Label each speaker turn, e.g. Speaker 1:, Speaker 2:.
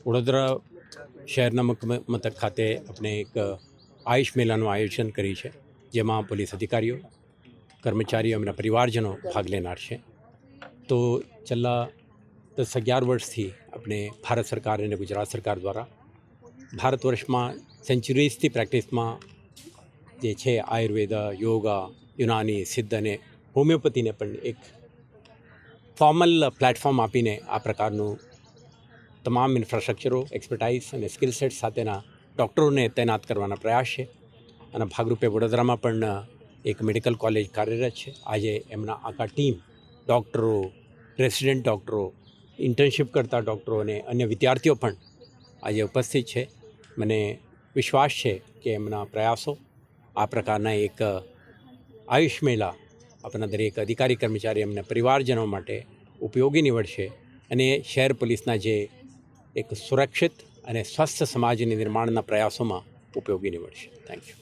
Speaker 1: વડોદરા શહેરના મથક ખાતે આપણે એક આયુષ મેળાનું આયોજન કરી છે, જેમાં પોલીસ અધિકારીઓ, કર્મચારીઓ એમના પરિવારજનો ભાગ લેનાર છે. તો છેલ્લા 10-11 વર્ષથી આપણે ભારત સરકાર અને ગુજરાત સરકાર દ્વારા ભારત વર્ષમાં સેન્ચુરીઝથી પ્રેક્ટિસમાં જે છે આયુર્વેદ, યોગા, યુનાની, સિદ્ધ અને હોમિયોપેથીને પણ એક ફોર્મલ પ્લેટફોર્મ આપીને આ પ્રકારનું તમામ ઇન્ફ્રાસ્ટ્રક્ચરો, એક્સપર્ટાઇઝ અને સ્કિલ સેટ સાથેના ડૉક્ટરોને તૈનાત કરવાના પ્રયાસ છે. અને ભાગરૂપે વડોદરામાં પણ એક મેડિકલ કોલેજ કાર્યરત છે. આજે એમના આખા ટીમ ડૉક્ટરો, રેસિડેન્ટ ડૉક્ટરો, ઇન્ટર્નશિપ કરતા ડૉક્ટરો અને અન્ય વિદ્યાર્થીઓ પણ આજે ઉપસ્થિત છે. મને વિશ્વાસ છે કે એમના પ્રયાસો આ પ્રકારના એક આયુષ મેળા આપણા દરેક અધિકારી, કર્મચારી, એમના પરિવારજનો માટે ઉપયોગી નીવડશે અને શહેર પોલીસના જે એક સુરક્ષિત અને સ્વસ્થ સમાજની નિર્માણના પ્રયાસોમાં ઉપયોગી નીવડશે. Thank you.